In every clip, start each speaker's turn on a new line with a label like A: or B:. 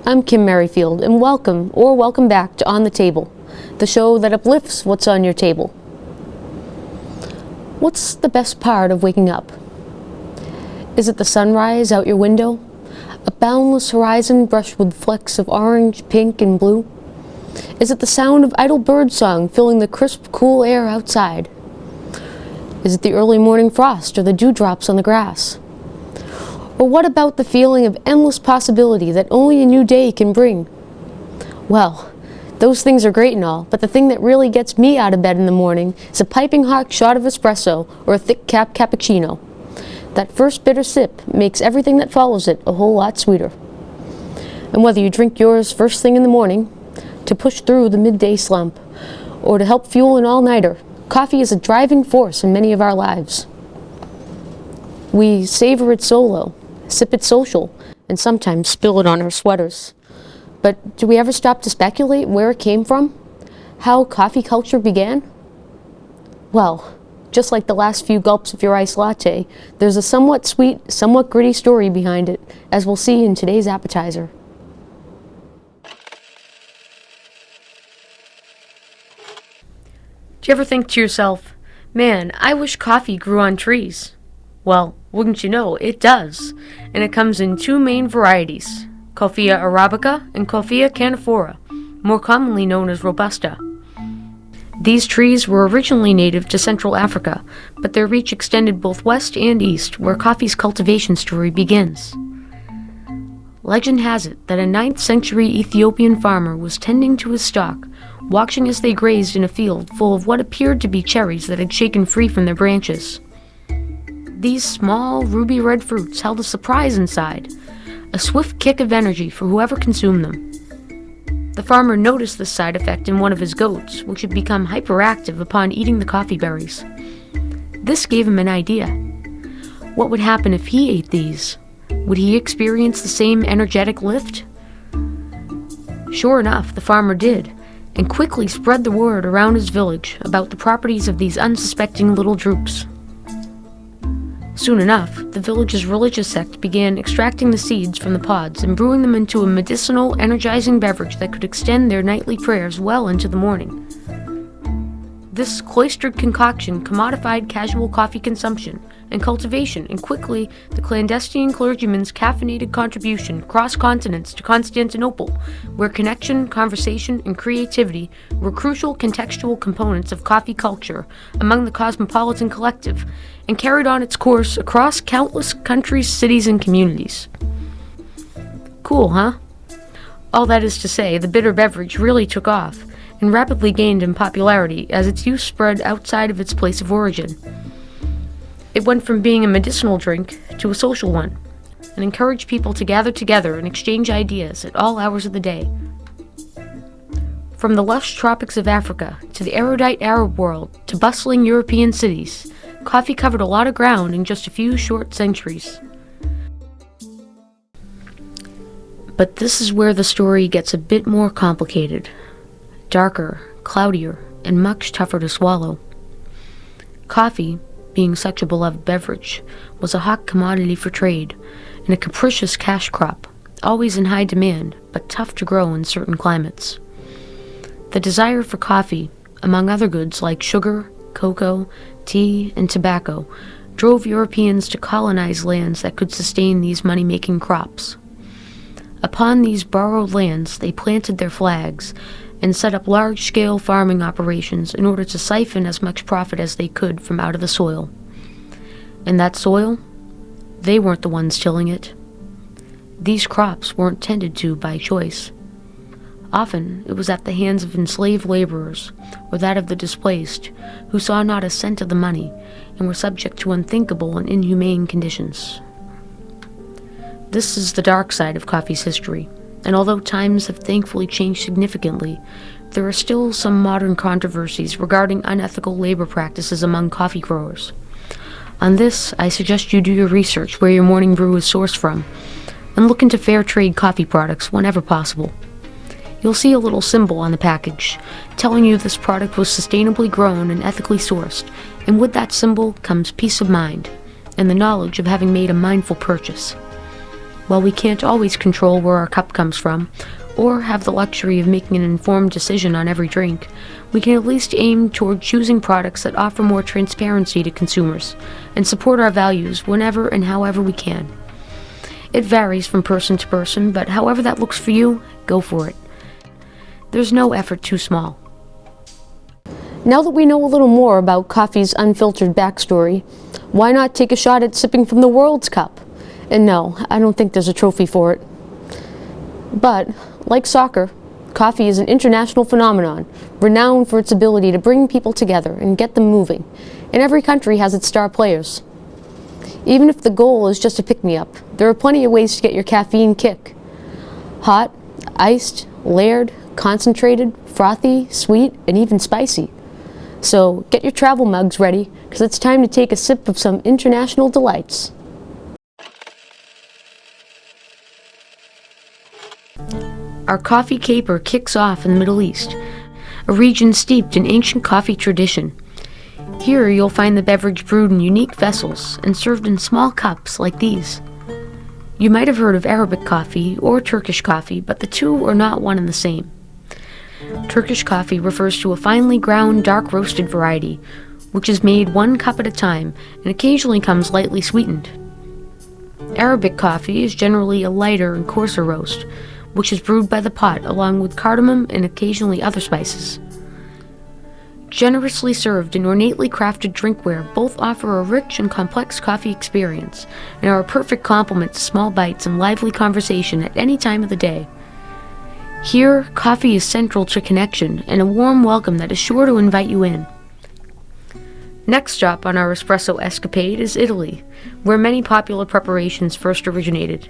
A: I'm Kim Merrifield, and welcome back to On the Table, the show that uplifts what's on your table. What's the best part of waking up? Is it the sunrise out your window? A boundless horizon brushed with flecks of orange, pink, and blue? Is it the sound of idle birdsong filling the crisp, cool air outside? Is it the early morning frost or the dewdrops on the grass? Or what about the feeling of endless possibility that only a new day can bring? Well, those things are great and all, but the thing that really gets me out of bed in the morning is a piping hot shot of espresso or a thick cappuccino. That first bitter sip makes everything that follows it a whole lot sweeter. And whether you drink yours first thing in the morning, to push through the midday slump, or to help fuel an all-nighter, coffee is a driving force in many of our lives. We savor it solo, sip it social, and sometimes spill it on our sweaters. But do we ever stop to speculate where it came from? How coffee culture began? Well, just like the last few gulps of your iced latte, there's a somewhat sweet, somewhat gritty story behind it, as we'll see in today's appetizer. Do you ever think to yourself, man, I wish coffee grew on trees? Well, wouldn't you know, it does, and it comes in two main varieties, Coffea arabica and Coffea canephora, more commonly known as Robusta. These trees were originally native to Central Africa, but their reach extended both west and east, where coffee's cultivation story begins. Legend has it that a 9th century Ethiopian farmer was tending to his stock, watching as they grazed in a field full of what appeared to be cherries that had shaken free from their branches. These small, ruby-red fruits held a surprise inside, a swift kick of energy for whoever consumed them. The farmer noticed this side effect in one of his goats, which had become hyperactive upon eating the coffee berries. This gave him an idea. What would happen if he ate these? Would he experience the same energetic lift? Sure enough, the farmer did, and quickly spread the word around his village about the properties of these unsuspecting little droops. Soon enough, the village's religious sect began extracting the seeds from the pods and brewing them into a medicinal, energizing beverage that could extend their nightly prayers well into the morning. This cloistered concoction commodified casual coffee consumption and cultivation, and quickly the clandestine clergyman's caffeinated contribution crossed continents to Constantinople, where connection, conversation, and creativity were crucial contextual components of coffee culture among the cosmopolitan collective, and carried on its course across countless countries, cities, and communities. Cool, huh? All that is to say, the bitter beverage really took off, and rapidly gained in popularity as its use spread outside of its place of origin. It went from being a medicinal drink to a social one, and encouraged people to gather together and exchange ideas at all hours of the day. From the lush tropics of Africa to the erudite Arab world to bustling European cities, coffee covered a lot of ground in just a few short centuries. But this is where the story gets a bit more complicated, darker, cloudier, and much tougher to swallow. Coffee, being such a beloved beverage, was a hot commodity for trade and a capricious cash crop, always in high demand, but tough to grow in certain climates. The desire for coffee, among other goods like sugar, cocoa, tea, and tobacco, drove Europeans to colonize lands that could sustain these money-making crops. Upon these borrowed lands, they planted their flags and set up large-scale farming operations in order to siphon as much profit as they could from out of the soil. And that soil? They weren't the ones tilling it. These crops weren't tended to by choice. Often, it was at the hands of enslaved laborers, or that of the displaced, who saw not a cent of the money, and were subject to unthinkable and inhumane conditions. This is the dark side of coffee's history, and although times have thankfully changed significantly, there are still some modern controversies regarding unethical labor practices among coffee growers. On this, I suggest you do your research where your morning brew is sourced from, and look into fair trade coffee products whenever possible. You'll see a little symbol on the package telling you this product was sustainably grown and ethically sourced, and with that symbol comes peace of mind and the knowledge of having made a mindful purchase. while we can't always control where our cup comes from, or have the luxury of making an informed decision on every drink, we can at least aim toward choosing products that offer more transparency to consumers and support our values whenever and however we can. It varies from person to person, but however that looks for you, go for it. There's no effort too small. Now that we know a little more about coffee's unfiltered backstory, why not take a shot at sipping from the world's cup? And no, I don't think there's a trophy for it. But, like soccer, coffee is an international phenomenon, renowned for its ability to bring people together and get them moving, and every country has its star players. Even if the goal is just a pick-me-up, there are plenty of ways to get your caffeine kick. Hot, iced, layered, concentrated, frothy, sweet, and even spicy. So get your travel mugs ready, because it's time to take a sip of some international delights. Our coffee caper kicks off in the Middle East, a region steeped in ancient coffee tradition. Here you'll find the beverage brewed in unique vessels and served in small cups like these. You might have heard of Arabic coffee or Turkish coffee, but the two are not one and the same. Turkish coffee refers to a finely ground, dark roasted variety, which is made one cup at a time and occasionally comes lightly sweetened. Arabic coffee is generally a lighter and coarser roast, which is brewed by the pot along with cardamom and occasionally other spices. Generously served in ornately crafted drinkware, both offer a rich and complex coffee experience and are a perfect complement to small bites and lively conversation at any time of the day. Here, coffee is central to connection and a warm welcome that is sure to invite you in. Next stop on our espresso escapade is Italy, where many popular preparations first originated.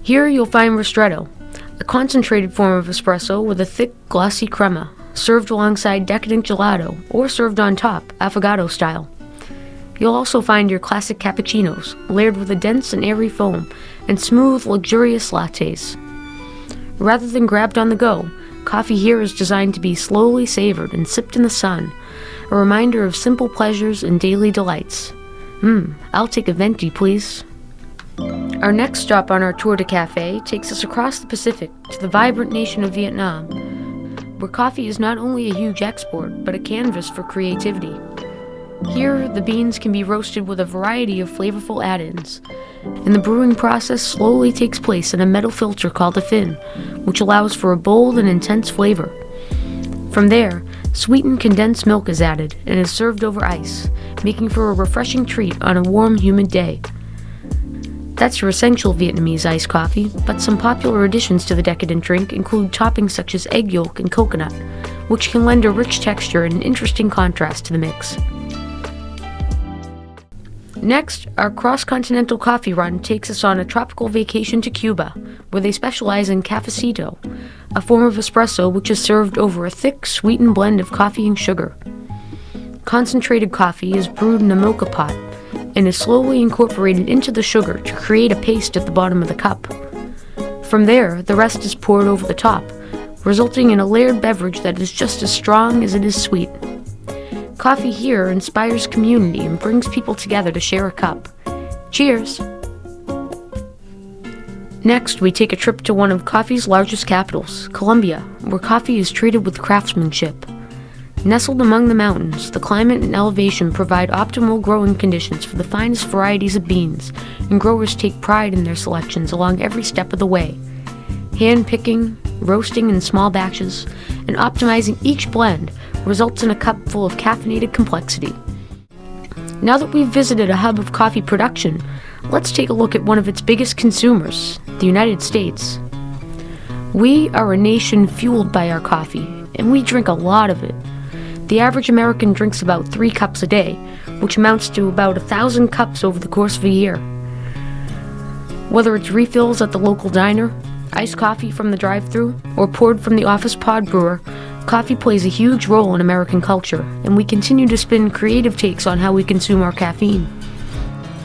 A: Here you'll find ristretto, a concentrated form of espresso with a thick, glossy crema, served alongside decadent gelato, or served on top, affogato style. You'll also find your classic cappuccinos, layered with a dense and airy foam, and smooth, luxurious lattes. Rather than grabbed on the go, coffee here is designed to be slowly savored and sipped in the sun, a reminder of simple pleasures and daily delights. I'll take a venti, please. Our next stop on our tour de café takes us across the Pacific to the vibrant nation of Vietnam, where coffee is not only a huge export, but a canvas for creativity. Here, the beans can be roasted with a variety of flavorful add-ins, and the brewing process slowly takes place in a metal filter called a fin, which allows for a bold and intense flavor. From there, sweetened condensed milk is added and is served over ice, making for a refreshing treat on a warm, humid day. That's your essential Vietnamese iced coffee, but some popular additions to the decadent drink include toppings such as egg yolk and coconut, which can lend a rich texture and an interesting contrast to the mix. Next, our cross-continental coffee run takes us on a tropical vacation to Cuba, where they specialize in cafecito, a form of espresso which is served over a thick, sweetened blend of coffee and sugar. Concentrated coffee is brewed in a mocha pot, and is slowly incorporated into the sugar to create a paste at the bottom of the cup. From there, the rest is poured over the top, resulting in a layered beverage that is just as strong as it is sweet. Coffee here inspires community and brings people together to share a cup. Cheers! Next, we take a trip to one of coffee's largest capitals, Colombia, where coffee is treated with craftsmanship. Nestled among the mountains, the climate and elevation provide optimal growing conditions for the finest varieties of beans, and growers take pride in their selections along every step of the way. Hand-picking, roasting in small batches, and optimizing each blend results in a cup full of caffeinated complexity. Now that we've visited a hub of coffee production, let's take a look at one of its biggest consumers, the United States. We are a nation fueled by our coffee, and we drink a lot of it. The average American drinks about 3 cups a day, which amounts to about 1,000 cups over the course of a year. Whether it's refills at the local diner, iced coffee from the drive-thru, or poured from the office pod brewer, coffee plays a huge role in American culture, and we continue to spin creative takes on how we consume our caffeine.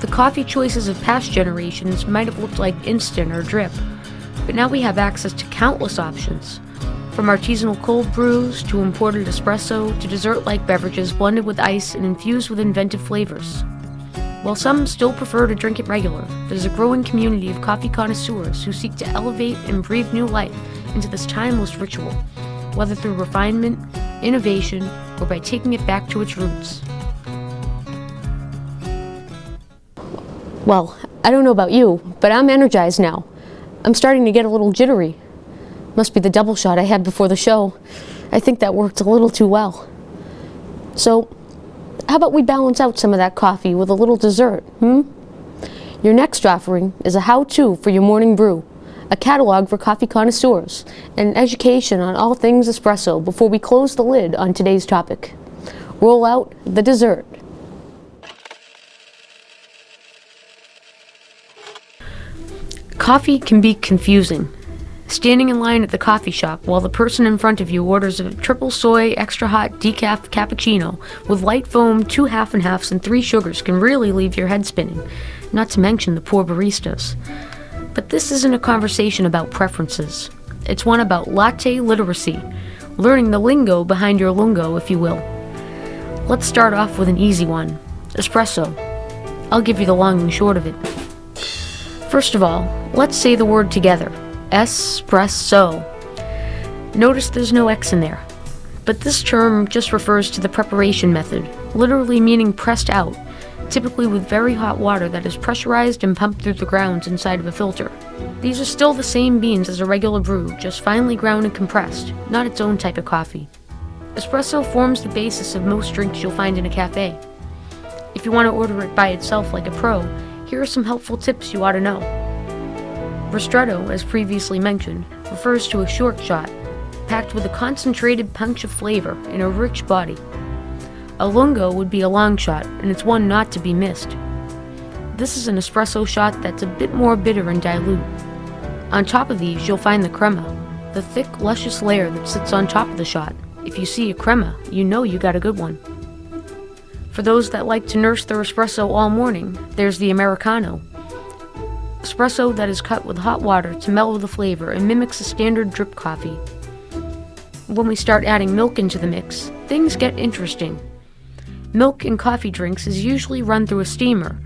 A: The coffee choices of past generations might have looked like instant or drip, but now we have access to countless options. From artisanal cold brews, to imported espresso, to dessert-like beverages blended with ice and infused with inventive flavors. While some still prefer to drink it regular, there's a growing community of coffee connoisseurs who seek to elevate and breathe new life into this timeless ritual, whether through refinement, innovation, or by taking it back to its roots. Well, I don't know about you, but I'm energized now. I'm starting to get a little jittery. Must be the double shot I had before the show. I think that worked a little too well. So, how about we balance out some of that coffee with a little dessert, Your next offering is a how-to for your morning brew, a catalog for coffee connoisseurs, and an education on all things espresso before we close the lid on today's topic. Roll out the dessert. Coffee can be confusing. Standing in line at the coffee shop while the person in front of you orders a triple soy, extra hot decaf cappuccino with light foam, 2 half and halves, and 3 sugars can really leave your head spinning, not to mention the poor baristas. But this isn't a conversation about preferences. It's one about latte literacy, learning the lingo behind your lungo, if you will. Let's start off with an easy one, espresso. I'll give you the long and short of it. First of all, let's say the word together. Espresso. Notice there's no X in there. But this term just refers to the preparation method, literally meaning pressed out, typically with very hot water that is pressurized and pumped through the grounds inside of a filter. These are still the same beans as a regular brew, just finely ground and compressed, not its own type of coffee. Espresso forms the basis of most drinks you'll find in a cafe. If you want to order it by itself like a pro, here are some helpful tips you ought to know. Ristretto, as previously mentioned, refers to a short shot, packed with a concentrated punch of flavor in a rich body. A lungo would be a long shot, and it's one not to be missed. This is an espresso shot that's a bit more bitter and dilute. On top of these, you'll find the crema, the thick, luscious layer that sits on top of the shot. If you see a crema, you know you got a good one. For those that like to nurse their espresso all morning, there's the Americano. Espresso that is cut with hot water to mellow the flavor and mimics a standard drip coffee. When we start adding milk into the mix, things get interesting. Milk in coffee drinks is usually run through a steamer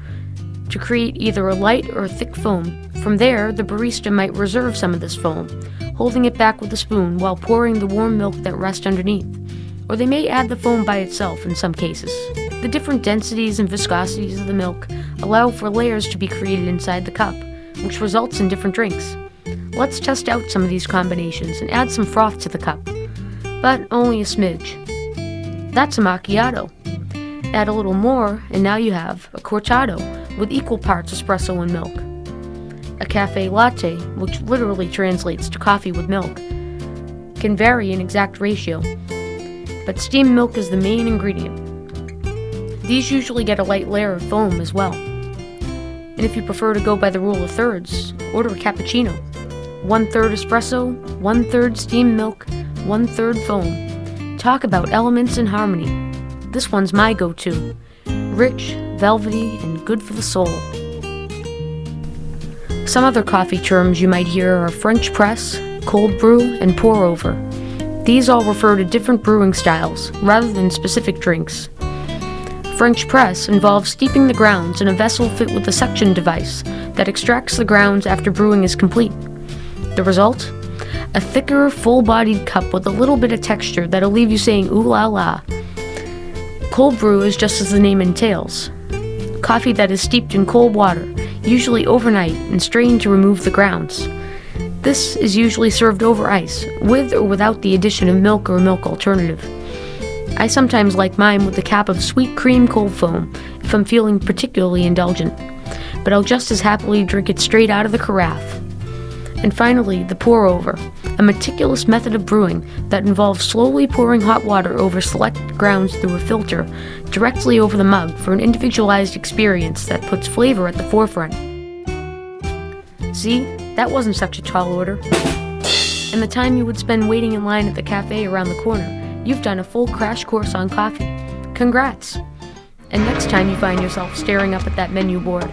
A: to create either a light or a thick foam. From there, the barista might reserve some of this foam, holding it back with a spoon while pouring the warm milk that rests underneath. Or they may add the foam by itself in some cases. The different densities and viscosities of the milk allow for layers to be created inside the cup, which results in different drinks. Let's test out some of these combinations and add some froth to the cup, but only a smidge. That's a macchiato. Add a little more, and now you have a cortado with equal parts espresso and milk. A cafe latte, which literally translates to coffee with milk, can vary in exact ratio, but steamed milk is the main ingredient. These usually get a light layer of foam as well. And if you prefer to go by the rule of thirds, order a cappuccino. 1/3 espresso, 1/3 steamed milk, 1/3 foam. Talk about elements in harmony. This one's my go-to. Rich, velvety, and good for the soul. Some other coffee terms you might hear are French press, cold brew, and pour over. These all refer to different brewing styles, rather than specific drinks. French press involves steeping the grounds in a vessel fit with a suction device that extracts the grounds after brewing is complete. The result? A thicker, full-bodied cup with a little bit of texture that'll leave you saying ooh la la. Cold brew is just as the name entails. Coffee that is steeped in cold water, usually overnight, and strained to remove the grounds. This is usually served over ice, with or without the addition of milk or a milk alternative. I sometimes like mine with a cap of sweet cream cold foam if I'm feeling particularly indulgent, but I'll just as happily drink it straight out of the carafe. And finally, the pour over, a meticulous method of brewing that involves slowly pouring hot water over select grounds through a filter directly over the mug for an individualized experience that puts flavor at the forefront. See, that wasn't such a tall order. And the time you would spend waiting in line at the cafe around the corner, you've done a full crash course on coffee. Congrats! And next time you find yourself staring up at that menu board,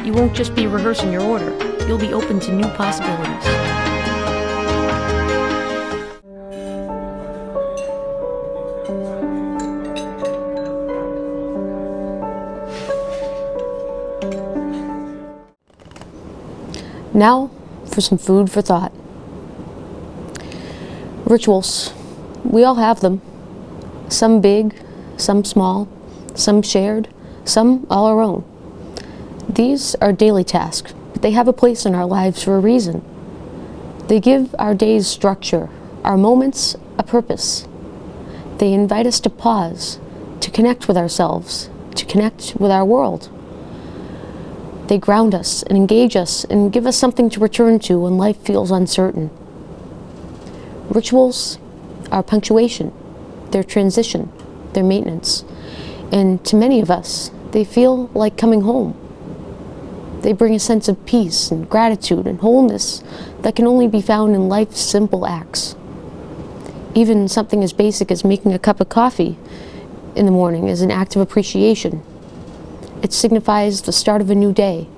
A: you won't just be rehearsing your order, you'll be open to new possibilities. Now for some food for thought. Rituals. We all have them. Some big, some small, some shared, some all our own. These are daily tasks, but they have a place in our lives for a reason. They give our days structure, our moments a purpose. They invite us to pause, to connect with ourselves, to connect with our world. They ground us and engage us and give us something to return to when life feels uncertain. Rituals are punctuation, their transition, their maintenance. And to many of us, they feel like coming home. They bring a sense of peace and gratitude and wholeness that can only be found in life's simple acts. Even something as basic as making a cup of coffee in the morning is an act of appreciation. It signifies the start of a new day,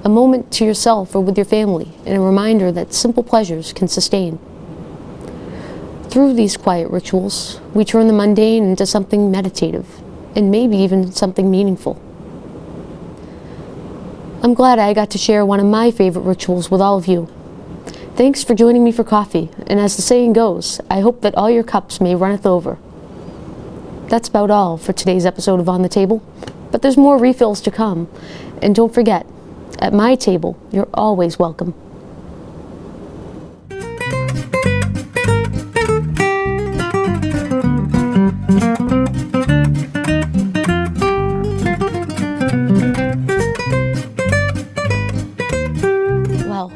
A: a moment to yourself or with your family, and a reminder that simple pleasures can sustain. Through these quiet rituals, we turn the mundane into something meditative, and maybe even something meaningful. I'm glad I got to share one of my favorite rituals with all of you. Thanks for joining me for coffee, and as the saying goes, I hope that all your cups may runneth over. That's about all for today's episode of On the Table, but there's more refills to come, and don't forget, at my table, you're always welcome. Well,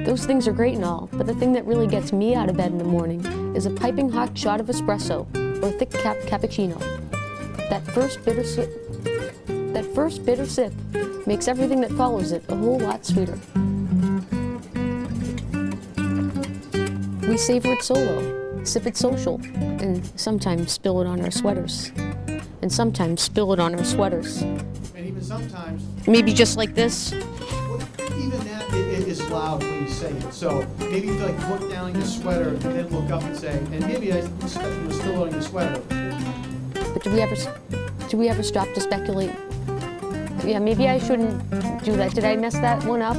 A: those things are great and all, but the thing that really gets me out of bed in the morning is a piping hot shot of espresso or thick cappuccino. That first bitter sip makes everything that follows it a whole lot sweeter. We savor it solo, sip it social, and sometimes spill it on our sweaters. And sometimes spill it on our sweaters.
B: And even sometimes,
A: Maybe just like this.
B: well, even that it is loud when you say it. So maybe you like look down your sweater and then look up and say, and maybe I was still on your sweater.
A: But do we ever stop to speculate? Yeah, maybe I shouldn't do that. Did I mess that one up?